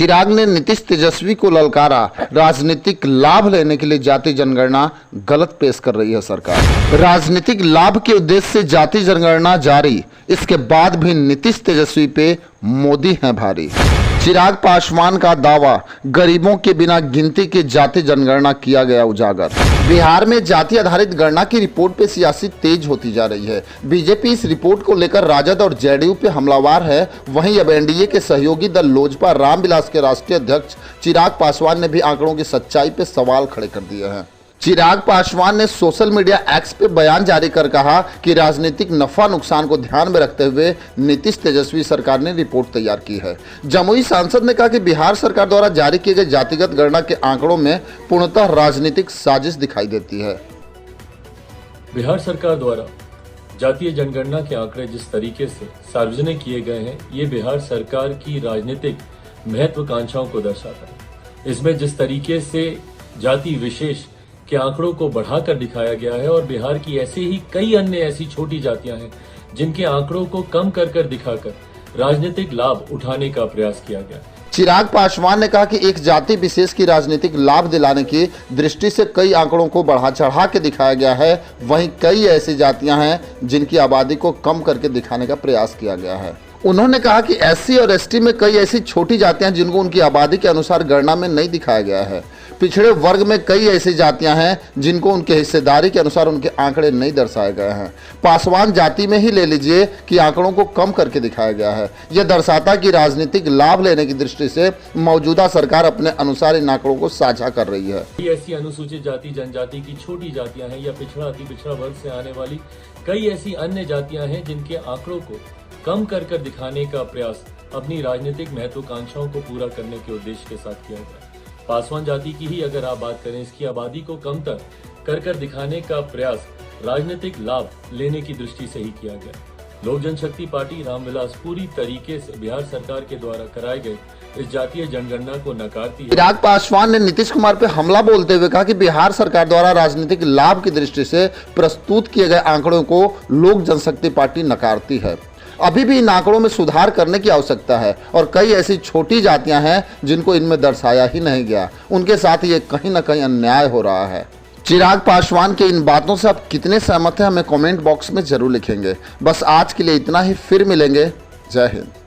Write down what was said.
चिराग ने नीतीश तेजस्वी को ललकारा, राजनीतिक लाभ लेने के लिए जाति जनगणना गलत पेश कर रही है सरकार। राजनीतिक लाभ के उद्देश्य से जाति जनगणना जारी, इसके बाद भी नीतीश तेजस्वी पे मोदी हैं भारी। चिराग पासवान का दावा, गरीबों के बिना गिनती की जाति जनगणना किया गया उजागर। बिहार में जाति आधारित गणना की रिपोर्ट पे सियासी तेज होती जा रही है। बीजेपी इस रिपोर्ट को लेकर राजद और जेडीयू पे हमलावार है। वहीं अब एनडीए के सहयोगी दल लोजपा रामविलास के राष्ट्रीय अध्यक्ष चिराग पासवान ने भी आंकड़ों की सच्चाई पे सवाल खड़े कर दिए हैं। चिराग पासवान ने सोशल मीडिया एक्स पे बयान जारी कर कहा कि राजनीतिक नफा नुकसान को ध्यान में रखते हुए नीतीश तेजस्वी सरकार ने रिपोर्ट तैयार की है। जमुई सांसद ने कहा कि बिहार सरकार द्वारा जारी किए गए जातिगत गणना के आंकड़ों में पूर्णतः राजनीतिक साजिश दिखाई देती है। बिहार सरकार द्वारा जातीय जनगणना के आंकड़े जिस तरीके से सार्वजनिक किए गए हैं, ये बिहार सरकार की राजनीतिक महत्वाकांक्षाओं को दर्शाता है। इसमें जिस तरीके से जाति विशेष के आंकड़ों को बढ़ाकर दिखाया गया है और बिहार की ऐसे ही कई अन्य ऐसी छोटी जातियां हैं जिनके आंकड़ों को कम कर दिखाकर राजनीतिक लाभ उठाने का प्रयास किया गया। चिराग पासवान ने कहा कि एक जाति विशेष की राजनीतिक लाभ दिलाने की दृष्टि से कई आंकड़ों को बढ़ा चढ़ा के दिखाया गया है। वहीं कई ऐसी जातियां हैं जिनकी आबादी को कम करके दिखाने का प्रयास किया गया है। उन्होंने कहा कि एससी और एसटी में कई ऐसी छोटी जातियां जिनको उनकी आबादी के अनुसार गणना में नहीं दिखाया गया है। पिछड़े वर्ग में कई ऐसी जातियां हैं जिनको उनके हिस्सेदारी के अनुसार उनके आंकड़े नहीं दर्शाए गए हैं। पासवान जाति में ही ले लीजिए कि आंकड़ों को कम करके दिखाया गया है। यह दर्शाता कि राजनीतिक लाभ लेने की दृष्टि से मौजूदा सरकार अपने अनुसार इन आंकड़ों को साझा कर रही है। ऐसी अनुसूचित जाति जनजाति की छोटी जातियां हैं या पिछड़ा अति पिछड़ा वर्ग से आने वाली कई ऐसी अन्य जातियां हैं जिनके आंकड़ों को कम कर दिखाने का प्रयास अपनी राजनीतिक महत्वाकांक्षाओं को पूरा करने के उद्देश्य के साथ किया गया। पासवान जाति की ही अगर आप बात करें, इसकी आबादी को कम कर दिखाने का प्रयास राजनीतिक लाभ लेने की दृष्टि से ही किया गया। लोक जनशक्ति पार्टी रामविलास पूरी तरीके से बिहार सरकार के द्वारा कराए गए इस जातीय जनगणना को नकारती है। चिराग पासवान ने नीतीश कुमार पर हमला बोलते हुए कहा कि बिहार सरकार द्वारा राजनीतिक लाभ की दृष्टि से प्रस्तुत किए गए आंकड़ों को लोक जनशक्ति पार्टी नकारती है। अभी भी इन आंकड़ों में सुधार करने की आवश्यकता है और कई ऐसी छोटी जातियां हैं जिनको इनमें दर्शाया ही नहीं गया। उनके साथ ये कहीं ना कहीं अन्याय हो रहा है। चिराग पासवान के इन बातों से आप कितने सहमत हैं, हमें कमेंट बॉक्स में जरूर लिखेंगे। बस आज के लिए इतना ही, फिर मिलेंगे। जय हिंद।